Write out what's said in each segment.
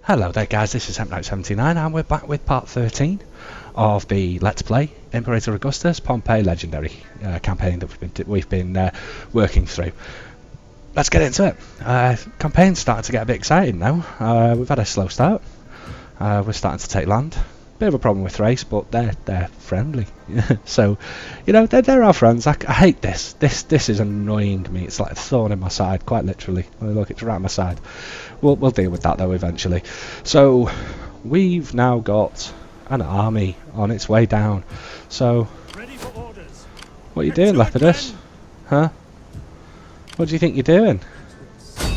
Hello there guys, this is Imperator79 and we're back with part 13 of the Let's Play Imperator Augustus Pompey Legendary campaign that we've been working through. Let's get into it. Campaign's starting to get a bit exciting now. We've had a slow start. We're starting to take land. Bit of a problem with Thrace, but they're friendly. So, you know, they're our friends. I hate this. This is annoying me. It's like a thorn in my side, quite literally. Look, it's right on my side. We'll deal with that though eventually. So, we've now got an army on its way down. So, Ready for orders. what are you doing, Lepidus? Huh? What do you think you're doing?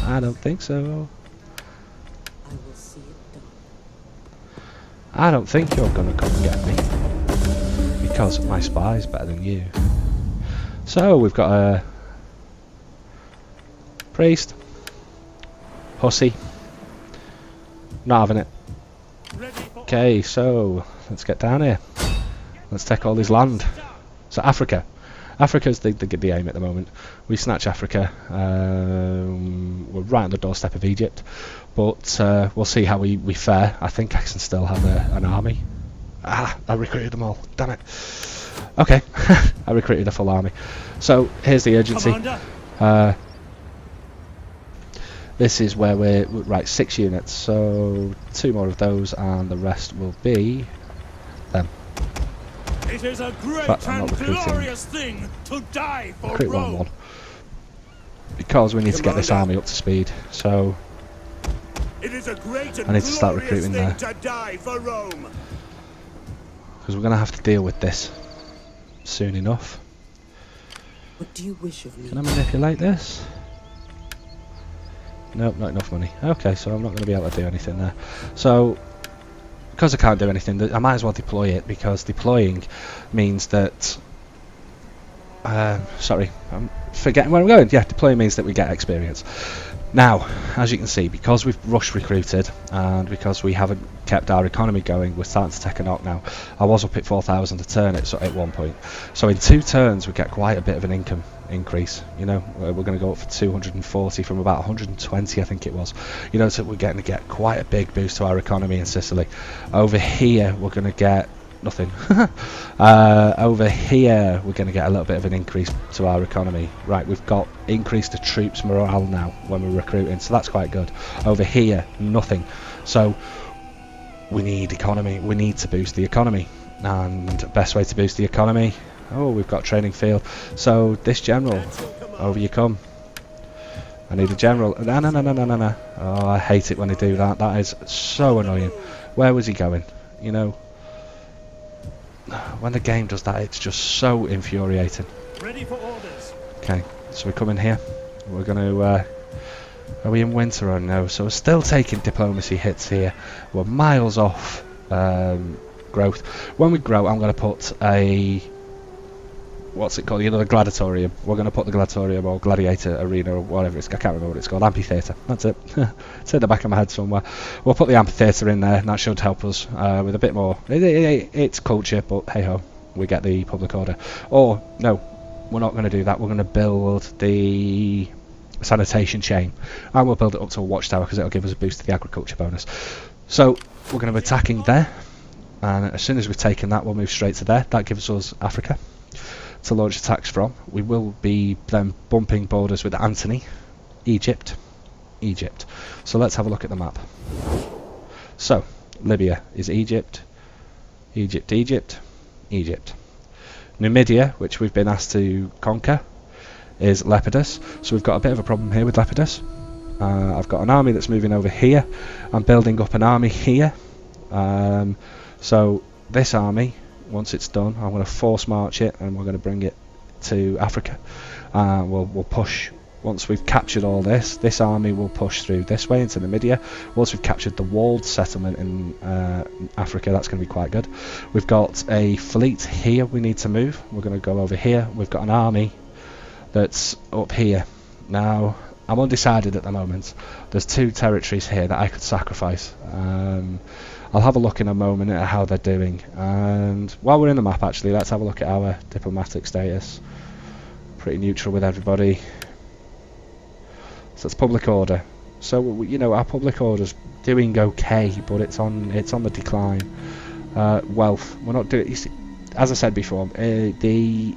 I don't think so. I don't think you're gonna come and get me, because my spy's better than you. So we've got a priest, hussy, not having it. Okay, so let's get down here. Let's take all this land. So Africa's the aim at the moment. We snatch Africa. We're right on the doorstep of Egypt, but we'll see how we fare. I think I can still have an army. I recruited them all. Damn it. Okay, I recruited a full army. So here's the urgency. This is where we're right. 6 units. So 2 more of those, and the rest will be them. It is a great and glorious thing to die for Rome. 1-1. Because we need to get this army up to speed. So it is a great and I need to start recruiting there. To die for Rome. Because we're going to have to deal with this soon enough. What do you wish of me? Can I manipulate this? Nope, not enough money. Okay, so I'm not going to be able to do anything there. So because I can't do anything, I might as well deploy it, because deploying means that sorry, I'm forgetting where I'm going. Yeah, deploying means that we get experience. Now, as you can see, because we've rush recruited and because we haven't kept our economy going, we're starting to take a knock now. I was up at 4,000 a turn at one point. So in 2 turns we get quite a bit of an income increase. You know, we're going to go up for 240 from about 120, I think it was. You know, so we're getting to get quite a big boost to our economy in Sicily. Over here we're going to get nothing. Over here we're going to get a little bit of an increase to our economy. Right, we've got increased the troops morale now when we're recruiting, so that's quite good. Over here, nothing. So we need economy. We need to boost the economy, and best way to boost the economy, oh, we've got training field. So this general, over you come. I need a general. No. Oh, I hate it when they do that. That is so annoying. Where was he going? You know, when the game does that, it's just so infuriating. Ready for orders. Okay, so we come in here. We're going to are we in winter or no? So we're still taking diplomacy hits here. We're miles off growth. When we grow, I'm going to put a, what's it called? You know, the gladiatorium. We're going to put the gladiatorium or gladiator arena or whatever it's. I can't remember what it's called. Amphitheatre. That's it. It's in the back of my head somewhere. We'll put the amphitheatre in there, and that should help us with a bit more. It's culture, but hey ho, we get the public order. Or no, we're not going to do that. We're going to build the sanitation chain, and we'll build it up to a watchtower because it'll give us a boost to the agriculture bonus. So we're going to be attacking there, and as soon as we've taken that, we'll move straight to there. That gives us Africa to launch attacks from. We will be then bumping borders with Antony, Egypt. So let's have a look at the map. So Libya is Egypt. Numidia, which we've been asked to conquer, is Lepidus. So we've got a bit of a problem here with Lepidus. I've got an army that's moving over here. I'm building up an army here. So this army, once it's done, I'm going to force march it, and we're going to bring it to Africa. We'll push. Once we've captured all this army will push through this way into Numidia. Once we've captured the walled settlement in Africa, that's going to be quite good. We've got a fleet here we need to move. We're going to go over here. We've got an army that's up here. Now, I'm undecided at the moment. There's 2 territories here that I could sacrifice. I'll have a look in a moment at how they're doing. And while we're in the map, actually, let's have a look at our diplomatic status. Pretty neutral with everybody. So it's public order. So, you know, our public order's doing okay, but it's on the decline. Wealth, we're not doing. As I said before, the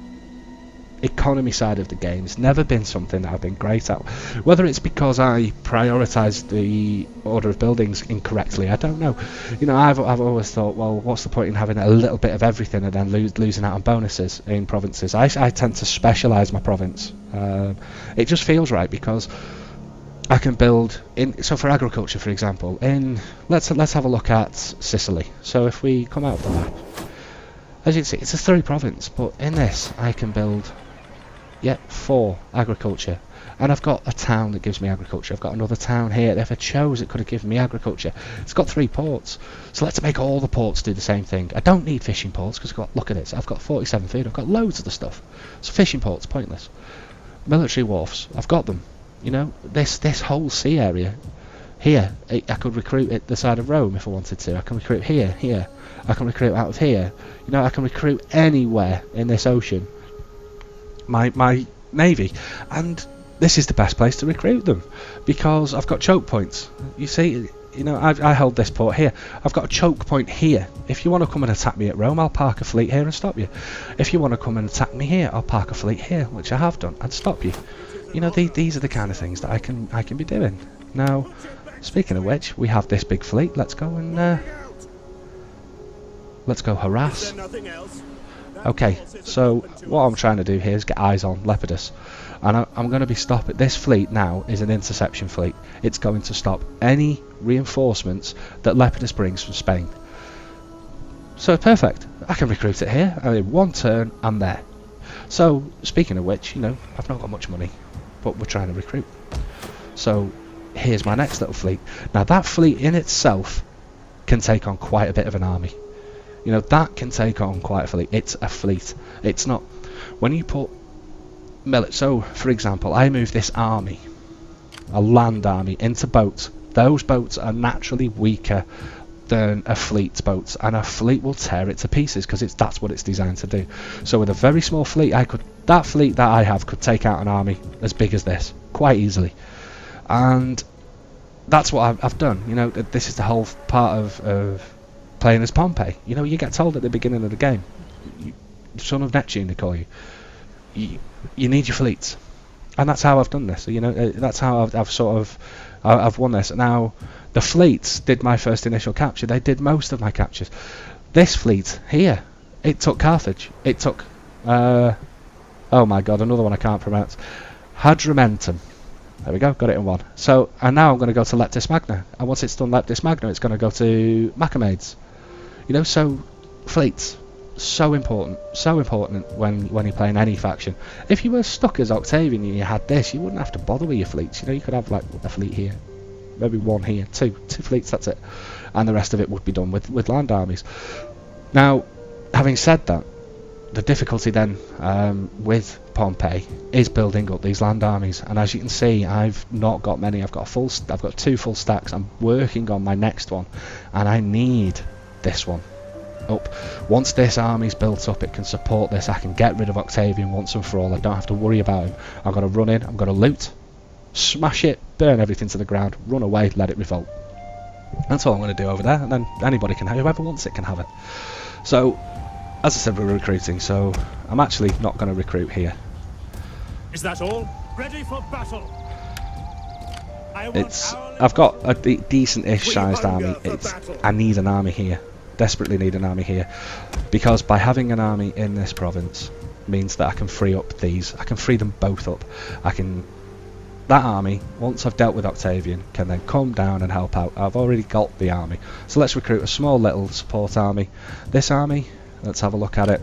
economy side of the game has never been something that I've been great at. Whether it's because I prioritised the order of buildings incorrectly, I don't know. You know, I've always thought, well, what's the point in having a little bit of everything and then losing out on bonuses in provinces? I tend to specialise my province. It just feels right because I can build in. So for agriculture, for example, let's have a look at Sicily. So if we come out of the map, as you can see, it's a 3 province, but in this I can build 4 agriculture, and I've got a town that gives me agriculture. I've got another town here. If I chose, it could have given me agriculture. It's got 3 ports, so let's make all the ports do the same thing. I don't need fishing ports because look at it. I've got 47 food. I've got loads of the stuff. So fishing ports pointless. Military wharfs, I've got them. You know, this whole sea area here, I could recruit at the side of Rome if I wanted to. I can recruit here. I can recruit out of here. You know, I can recruit anywhere in this ocean. My navy, and this is the best place to recruit them because I've got choke points. You see, you know, I held this port here. I've got a choke point here. If you want to come and attack me at Rome, I'll park a fleet here and stop you. If you want to come and attack me here, I'll park a fleet here, which I have done, and stop you. You know, these are the kind of things that I can be doing. Now, speaking of which, we have this big fleet. Let's go and let's go harass. Okay, so what I'm trying to do here is get eyes on Lepidus, and I'm going to be stopping. This fleet now is an interception fleet. It's going to stop any reinforcements that Lepidus brings from Spain. So perfect, I can recruit it here, and in 1 turn I'm there. So speaking of which, you know, I've not got much money, but we're trying to recruit. So here's my next little fleet. Now that fleet in itself can take on quite a bit of an army. You know, that can take on quite a fleet. It's a fleet. It's not... When you put... So, for example, I move this army, a land army, into boats. Those boats are naturally weaker than a fleet's boats, and a fleet will tear it to pieces because that's what it's designed to do. So with a very small fleet, that fleet that I have could take out an army as big as this, quite easily. And that's what I've done. You know, this is the whole part of playing as Pompey. You know, you get told at the beginning of the game, son of Neptune they call you, you need your fleets, and that's how I've done this. You know, that's how I've won this. Now the fleets did my first initial capture. They did most of my captures. This fleet here, it took Carthage. It took oh my god, another one I can't pronounce, Hadrumetum. There we go, got it in 1. So, and now I'm going to go to Leptis Magna, and once it's done Leptis Magna, it's going to go to Macamades. You know, so fleets, so important when you're playing any faction. If you were stuck as Octavian and you had this, you wouldn't have to bother with your fleets. You know, you could have like a fleet here, maybe 1 here, two fleets, that's it, and the rest of it would be done with land armies. Now, having said that, the difficulty then with Pompey is building up these land armies, and as you can see, I've not got many. I've got 2 full stacks. I'm working on my next one, and I need this one up. Once this army's built up, it can support this. I can get rid of Octavian once and for all. I don't have to worry about him. I've got to run in, I'm going to loot, smash it, burn everything to the ground, run away, let it revolt. That's all I'm going to do over there, and then anybody can have it. Whoever wants it can have it. So, as I said, we're recruiting, so I'm actually not going to recruit here. Is that all? Ready for battle. I've got a decent-ish sized army. I need an army here. Desperately need an army here, because by having an army in this province means that I can free up these. I can free them both up. That army, once I've dealt with Octavian, can then come down and help out. I've already got the army, so let's recruit a small little support army. This army, let's have a look at it.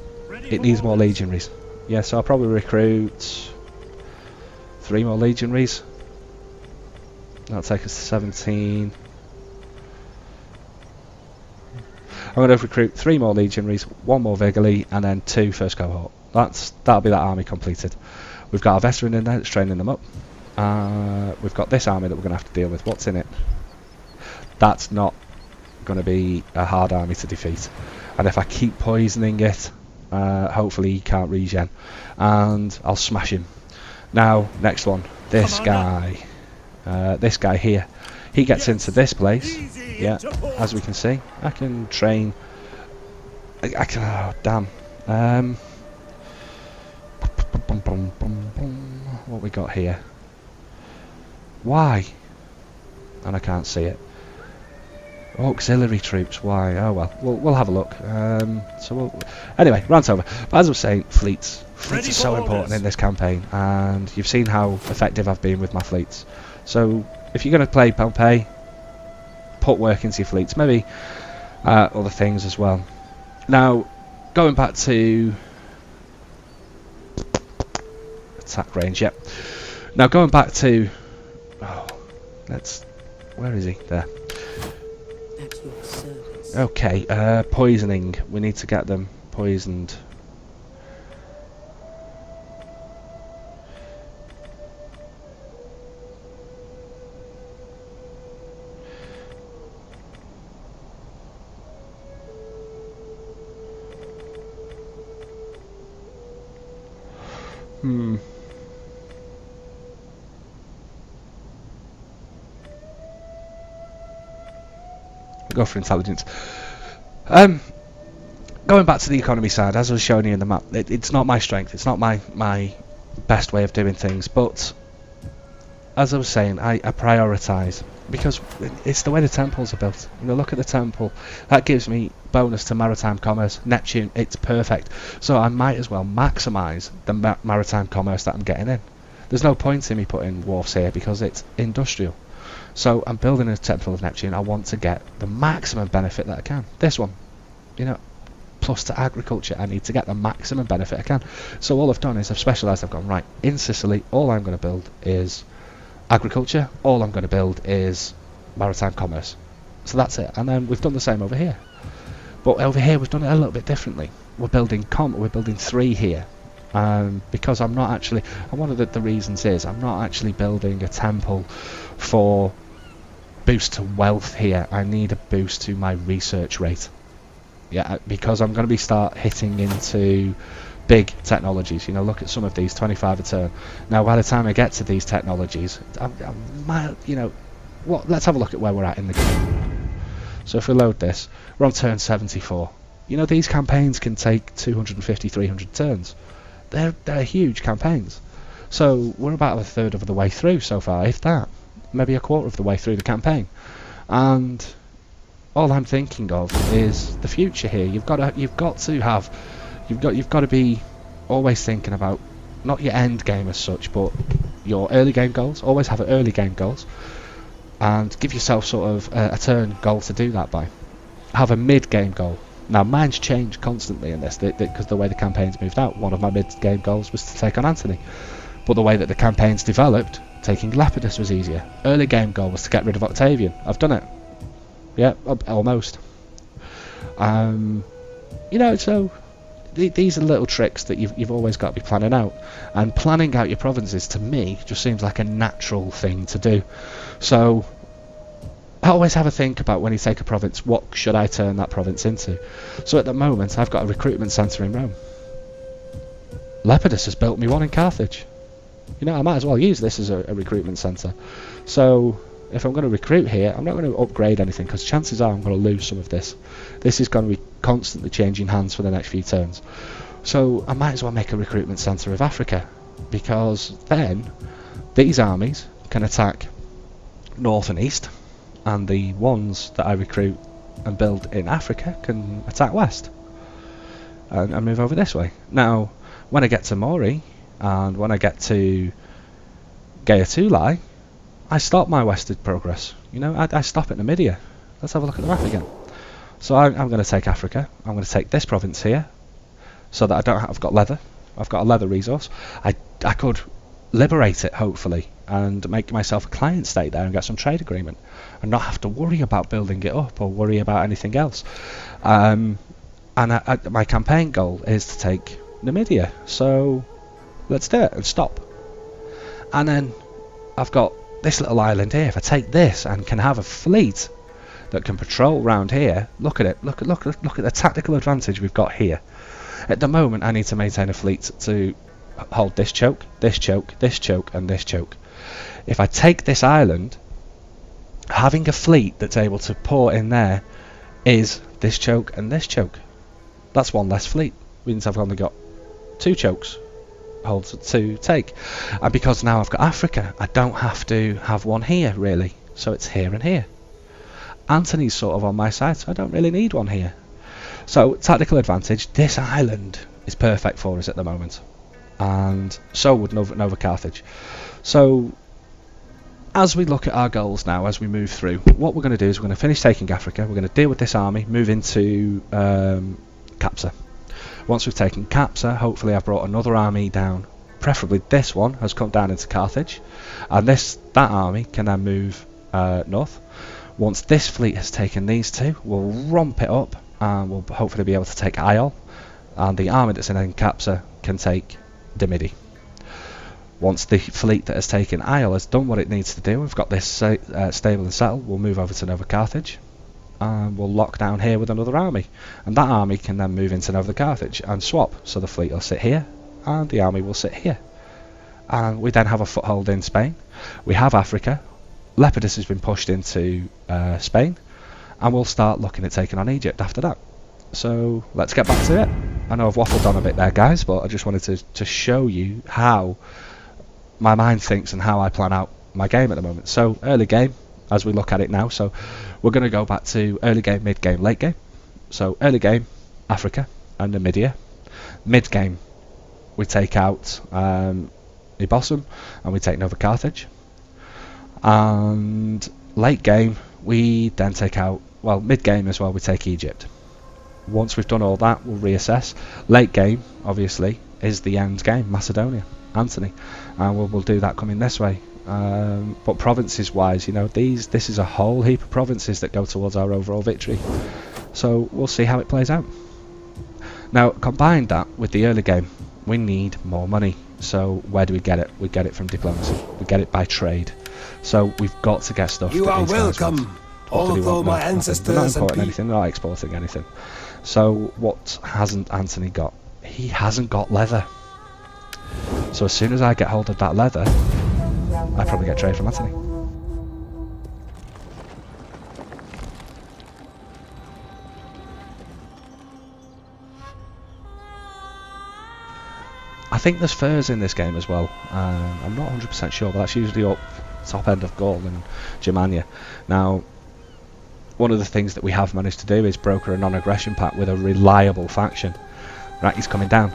It needs more legionaries. Yeah, so I'll probably recruit 3 more legionaries. That'll take us to 17. I'm going to recruit 3 more legionaries, 1 more Vigili, and then 2 first cohort. That'll be that army completed. We've got a veteran in there that's training them up. We've got this army that we're going to have to deal with. What's in it? That's not going to be a hard army to defeat. And if I keep poisoning it, hopefully he can't regen, and I'll smash him. Now, next one. This guy here. He gets Yes, into this place. easy Yeah, into port. as we can see. I can train... I can... Oh, damn. What we got here? Why? And I can't see it. Auxiliary troops, why? Oh well, we'll have a look. Anyway, rant over. But as I was saying, fleets Ready are for so important orders. in this campaign, and you've seen how effective I've been with my fleets. So if you're going to play Pompey, put work into your fleets, maybe other things as well. Now, going back to attack range, yep. Now going back to, where is he? There. At your service. Okay, poisoning. We need to get them poisoned. Go for intelligence. Going back to the economy side, as I was showing you in the map, it's not my strength, it's not my best way of doing things, but as I was saying, I prioritise, because it's the way the temples are built. You know, look at the temple, that gives me bonus to maritime commerce. Neptune, it's perfect, so I might as well maximise the maritime commerce that I'm getting in. There's no point in me putting wharfs here because it's industrial. So I'm building a temple of Neptune. I want to get the maximum benefit that I can. This one, you know, plus to agriculture, I need to get the maximum benefit I can. So all I've done is I've specialised. I've gone, right, in Sicily, all I'm going to build is agriculture. All I'm going to build is maritime commerce. So that's it. And then we've done the same over here. But over here we've done it a little bit differently. We're building 3 here. Because I'm not actually, and one of the reasons is I'm not actually building a temple for boost to wealth here. I need a boost to my research rate. Yeah, because I'm going to start hitting into big technologies. You know, look at some of these, 25 a turn. Now, by the time I get to these technologies, you know, let's have a look at where we're at in the game. So if we load this, we're on turn 74. You know, these campaigns can take 250, 300 turns. They're huge campaigns. So we're about a third of the way through so far, if that. Maybe a quarter of the way through the campaign. And all I'm thinking of is the future here. You've got to be always thinking about not your end game as such, but your early game goals. Always have early game goals, and give yourself sort of a turn goal to do that by. Have a mid game goal. Now mine's changed constantly in this because the way the campaign's moved out. One of my mid game goals was to take on Antony, but the way that the campaign's developed, taking Lepidus was easier. Early game goal was to get rid of Octavian. I've done it. Yeah, almost. You know, so these are little tricks that you've always got to be planning out, and planning out your provinces to me just seems like a natural thing to do. So I always have a think about when you take a province, what should I turn that province into? So at the moment I've got a recruitment centre in Rome. Lepidus has built me one in Carthage. You know, I might as well use this as a recruitment centre. So if I'm going to recruit here, I'm not going to upgrade anything, because chances are I'm going to lose some of this. This is going to be constantly changing hands for the next few turns. So I might as well make a recruitment centre of Africa, because then these armies can attack north and east, and the ones that I recruit and build in Africa can attack west and move over this way. Now when I get to Mori and when I get to Gaiatuli, I stop my westward progress. You know, I stop at Numidia. Let's have a look at the map again. So I'm going to take Africa. I'm going to take this province here, so that I've got leather. I've got a leather resource. I could liberate it, hopefully, and make myself a client state there and get some trade agreement, and not have to worry about building it up or worry about anything else. And my campaign goal is to take Numidia. So let's do it and stop. And then I've got this little island here. If I take this and can have a fleet that can patrol round here, look at it. Look at the tactical advantage we've got here. At the moment, I need to maintain a fleet to hold this choke, this choke, this choke, and this choke. If I take this island, having a fleet that's able to port in there is this choke and this choke. That's one less fleet. Means I've only got 2 chokes holds to take, and because now I've got Africa, I don't have to have one here really, so it's here and here. Antony's sort of on my side, so I don't really need one here. So tactical advantage, this island is perfect for us at the moment, and so would Nova Carthage. So as we look at our goals now, as we move through, what we're going to do is we're going to finish taking Africa, we're going to deal with this army, move into Capsa. Once we've taken Capsa, hopefully I've brought another army down, preferably this one has come down into Carthage, and that army can then move north. Once this fleet has taken these 2, we'll romp it up and we'll hopefully be able to take Isle, and the army that's in Capsa can take Dimidi. Once the fleet that has taken Isle has done what it needs to do, we've got this stable and settled, we'll move over to Nova Carthage. And we'll lock down here with another army, and that army can then move into Nova Carthage and swap, so the fleet will sit here and the army will sit here, and we then have a foothold in Spain. We have Africa, Lepidus has been pushed into Spain, and we'll start looking at taking on Egypt after that. So let's get back to it. I know I've waffled on a bit there guys, but I just wanted to show you how my mind thinks and how I plan out my game at the moment. So early game, as we look at it now, so we're going to go back to early game, mid game, late game. So early game, Africa and Numidia. Mid game, we take out Ibossum and we take Nova Carthage. And late game, we then take out, well, mid game as well, we take Egypt. Once we've done all that, we'll reassess. Late game, obviously, is the end game, Macedonia, Antony, and we'll do that coming this way. But provinces wise, you know, this is a whole heap of provinces that go towards our overall victory, so we'll see how it plays out. Now combine that with the early game, we need more money. So where do we get it? We get it from diplomacy, we get it by trade. So we've got to get stuff. You that are these guys welcome. want. Although my ancestors they're not importing anything, they're not exporting anything. So what hasn't Antony got? He hasn't got leather. So as soon as I get hold of that leather, I probably get trade from Antony. I think there's furs in this game as well. I'm not 100% sure, but that's usually up top end of Gaul and Germania. Now, one of the things that we have managed to do is broker a non-aggression pact with a reliable faction. Right, he's coming down.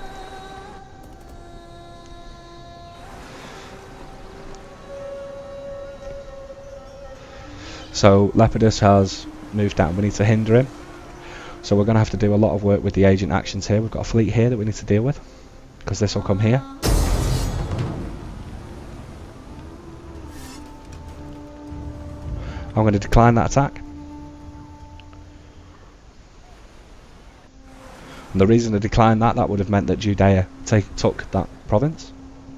So Lepidus has moved down. We need to hinder him. So we're going to have to do a lot of work with the agent actions here. We've got a fleet here that we need to deal with, because this will come here. I'm going to decline that attack. And the reason to decline that would have meant that Judea took that province.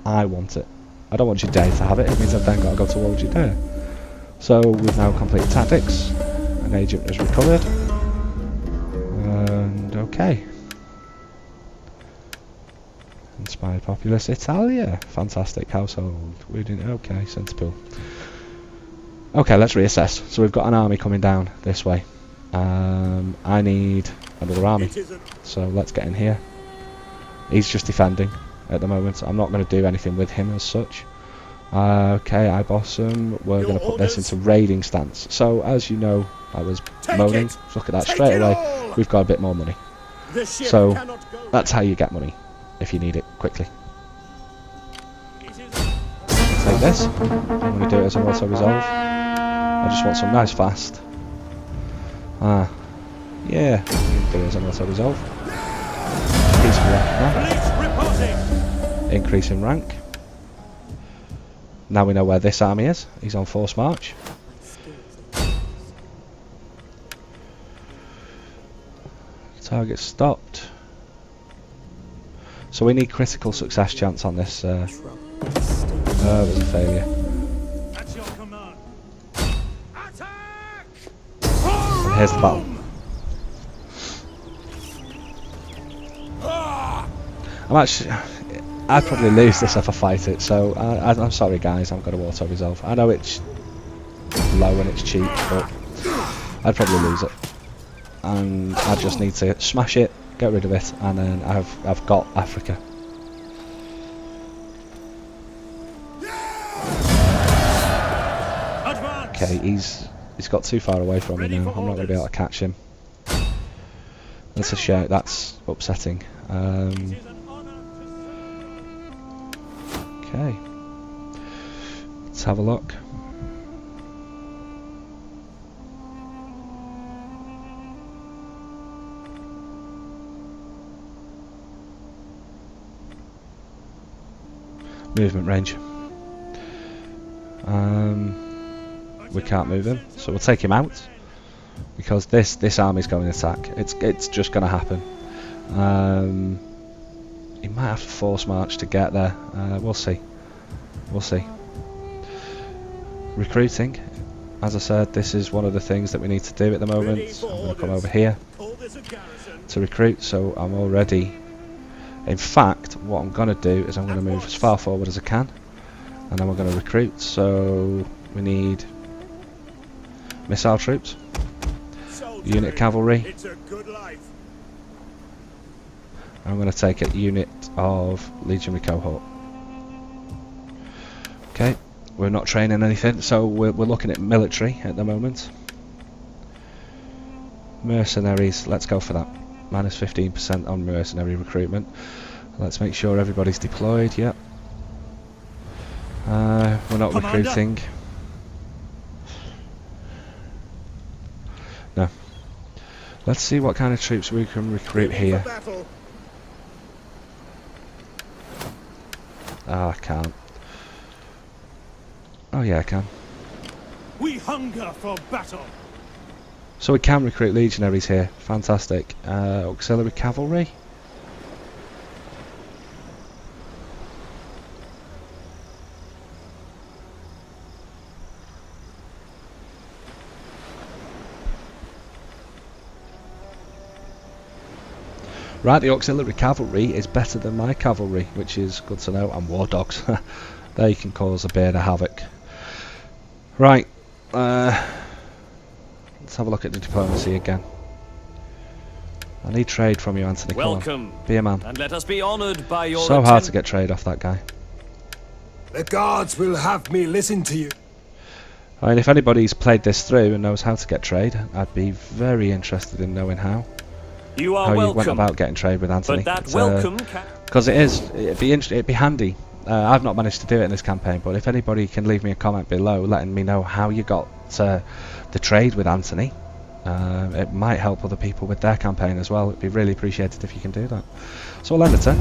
I want it. I don't want Judea to have it. It means I've then got to go to war with Judea. So we've now completed tactics. An agent has recovered. And okay. Inspired populace, Italia. Fantastic household. We didn't. Okay, Centipede. Okay, let's reassess. So we've got an army coming down this way. I need another army. So let's get in here. He's just defending at the moment. I'm not going to do anything with him as such. Okay, Ibossum. We're going to put this into raiding stance. So as you know, I was moaning. Look at that straight away. We've got a bit more money. So that's how you get money if you need it quickly. Take this. I'm going to do it as an auto resolve. I just want some nice fast. Yeah, do it as an auto resolve. Increase in rank. Now we know where this army is. He's on forced march. Target stopped. So we need critical success chance on this. Oh, it was a failure. That's your command. Attack! And here's the battle. I'd probably lose this if I fight it, so I'm sorry guys, I'm going to auto resolve. I know it's low and it's cheap, but I'd probably lose it. And I just need to smash it, get rid of it, and then I've got Africa. Okay, he's got too far away from me now. I'm not going to be able to catch him. That's a shame. That's upsetting. Okay, let's have a look. Movement range. We can't move him, so we'll take him out because this army's going to attack. It's just going to happen. He might have to force march to get there. We'll see. We'll see. Recruiting. As I said, this is one of the things that we need to do at the moment. I'm going to come over here to recruit, so I'm all ready. In fact, what I'm going to do is I'm going to move as far forward as I can, and then we're going to recruit. So we need missile troops, unit cavalry. I'm going to take a unit of legionary cohort. Okay, we're not training anything, so we're looking at military at the moment. Mercenaries, let's go for that. Minus 15% on mercenary recruitment. Let's make sure everybody's deployed. Yep. We're not recruiting. No. Let's see what kind of troops we can recruit here. Ah, I can't. Oh yeah, I can. We hunger for battle. So we can recruit legionaries here. Fantastic. Auxiliary cavalry. Right, the auxiliary cavalry is better than my cavalry, which is good to know, and war dogs. They can cause a bit of havoc. Right, let's have a look at the diplomacy again. I need trade from you, Anthony. Welcome. Come on, be a man. And let us be honoured by your So hard to get trade off that guy. The gods will have me listen to you. I mean, if anybody's played this through and knows how to get trade, I'd be very interested in knowing how. You are how welcome. You went about getting trade with Anthony. But that welcome because it'd be handy. I've not managed to do it in this campaign, but if anybody can leave me a comment below letting me know how you got the trade with Anthony, it might help other people with their campaign as well. It'd be really appreciated if you can do that. So I'll end the turn.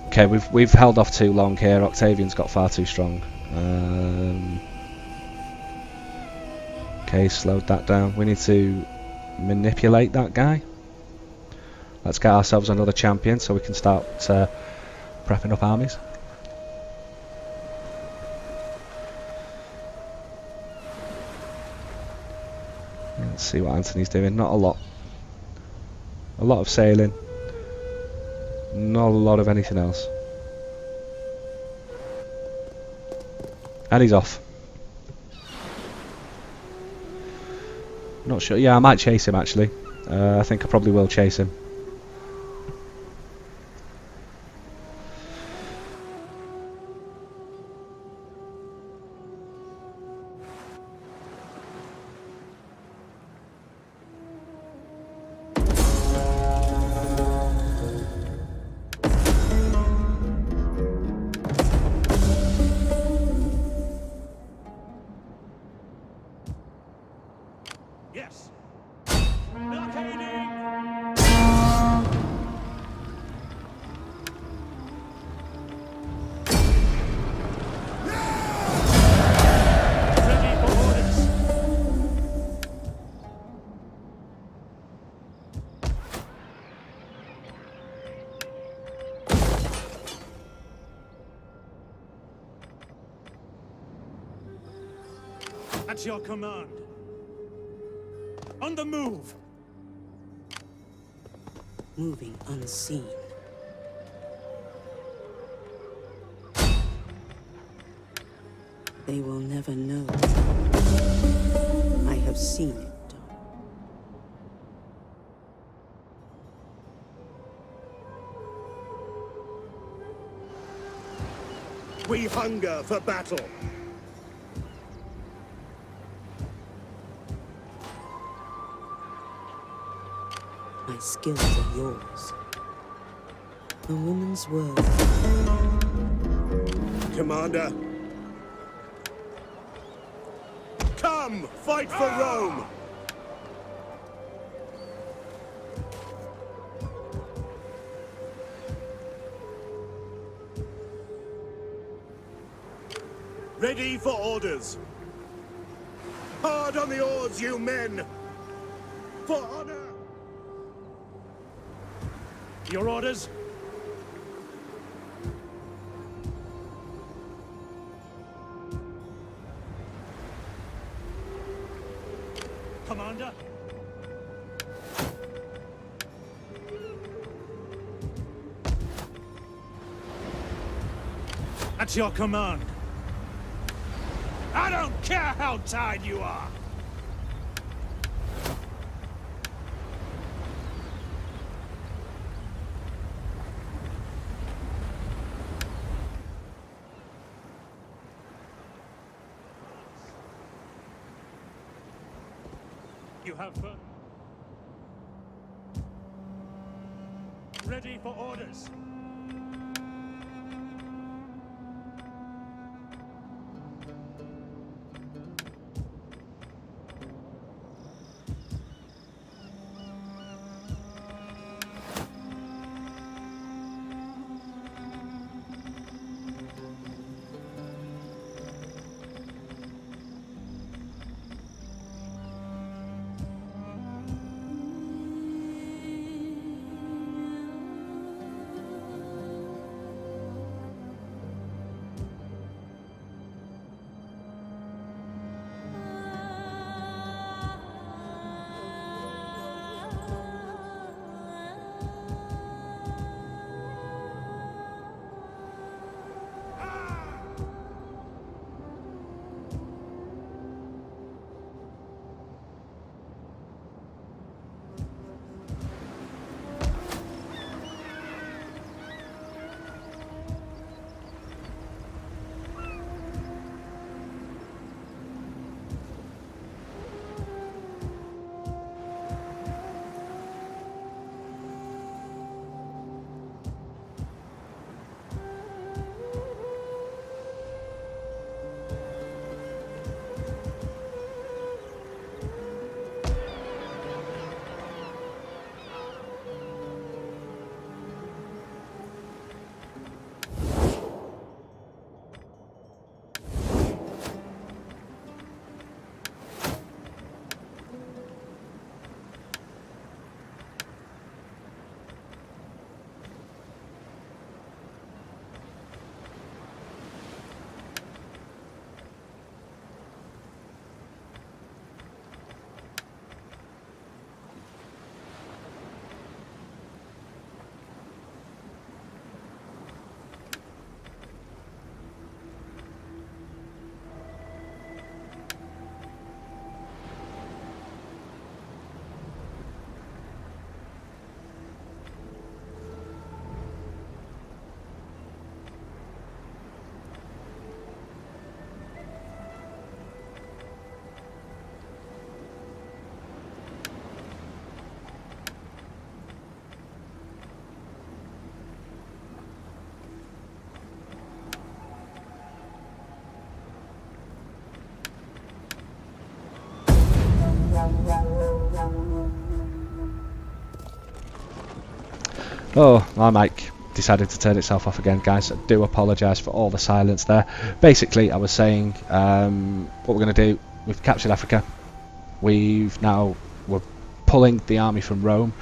Okay, we've held off too long here. Octavian's got far too strong. Okay, slowed that down. We need to manipulate that guy. Let's get ourselves another champion so we can start prepping up armies. Let's see what Anthony's doing. Not a lot. A lot of sailing. Not a lot of anything else. And he's off. Not sure. Yeah, I might chase him actually. I think I probably will chase him. Yes. Blockading. Ready for orders. At your command. On the move! moving unseen. They will never know. I have seen it done. We hunger for battle. My skills are yours. A woman's word. Commander. Come, fight for Rome! Ready for orders. Hard on the oars, you men! For honor! Your orders? Commander? At your command. I don't care how tired you are. You have ready for orders. Oh, my mic decided to turn itself off again, guys. I do apologise for all the silence there. Basically, I was saying what we're going to do. We've captured Africa. We're pulling the army from Rome.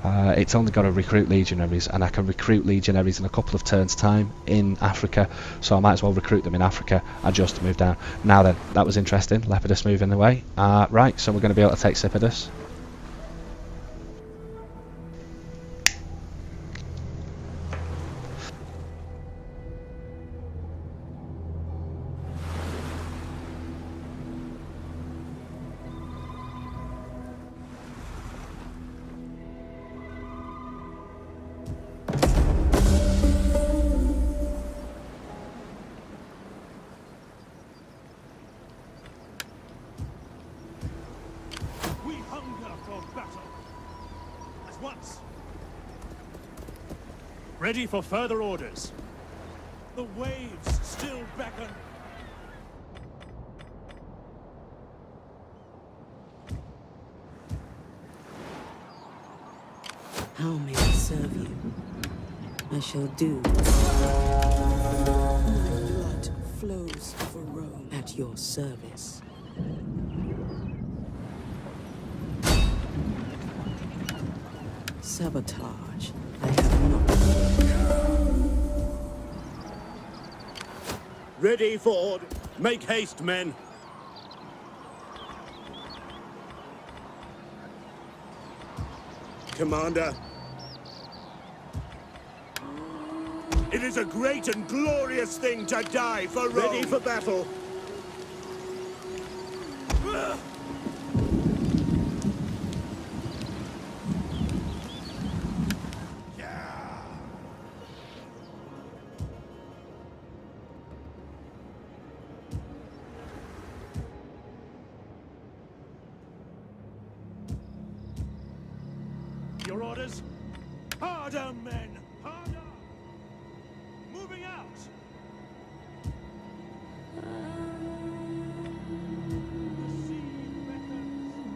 It's only got to recruit legionaries, and I can recruit legionaries in a couple of turns' time in Africa, so I might as well recruit them in Africa and just move down. Now then, that was interesting. Lepidus moving away. Right, so we're going to be able to take Lepidus. Ready for further orders. The waves still beckon. How may I serve you? I shall do. My blood flows for Rome at your service. Sabotage. I have not. Ready for order. Make haste, men. Commander. It is a great and glorious thing to die for Rome. Ready for battle. Your orders? Harder, men! Harder! Moving out! The sea beckons.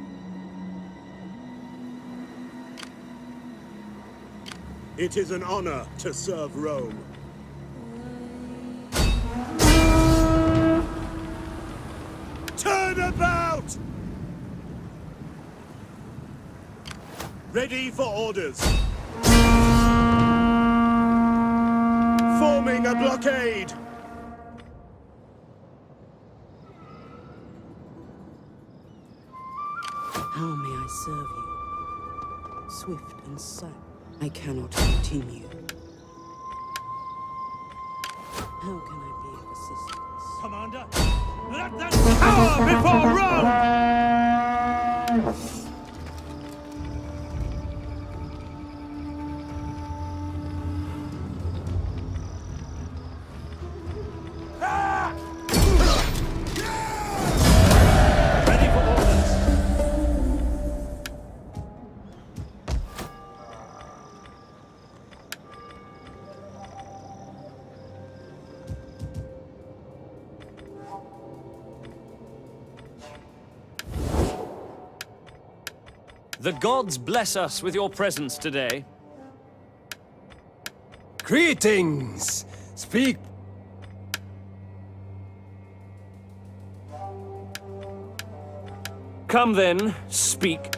It is an honor to serve Rome. Turn about! Ready for orders. Forming a blockade. How may I serve you? Swift and silent. I cannot continue. How can I be of assistance? Commander, let them cower before Rome! Ready for orders. The gods bless us with your presence today. Greetings! Speak. Come then, speak.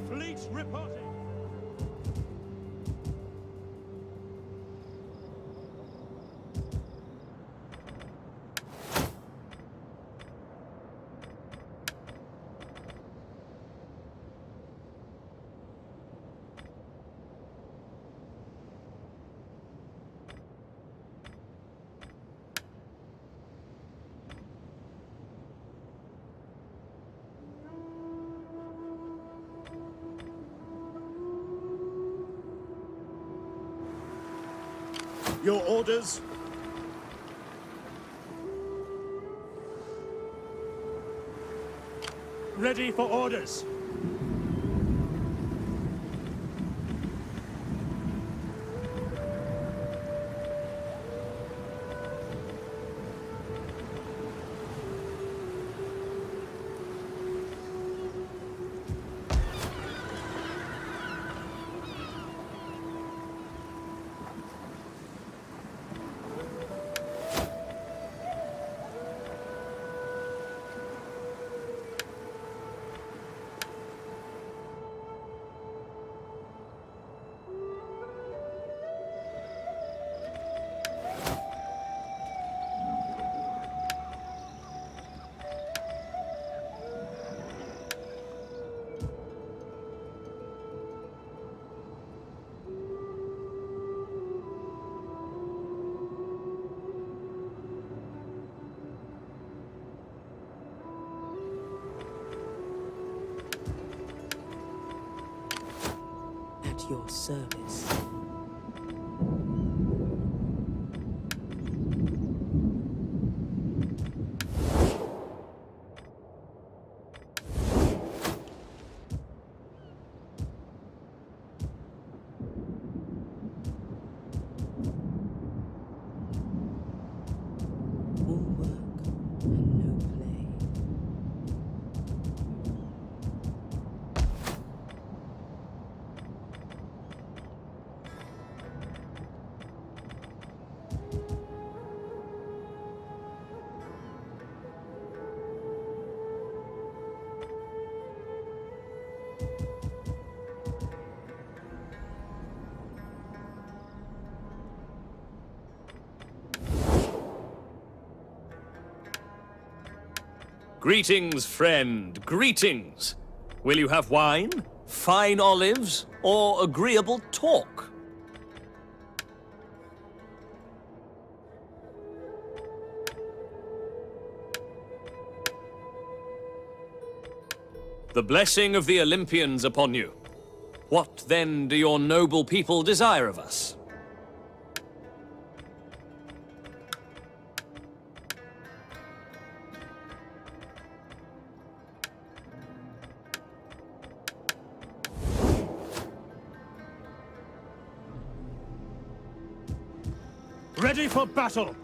Fleets reporting. Your orders? Ready for orders. At your service. All work and no play. Greetings, friend, greetings. Will you have wine, fine olives, or agreeable talk? The blessing of the Olympians upon you. What then do your noble people desire of us? Ready for battle!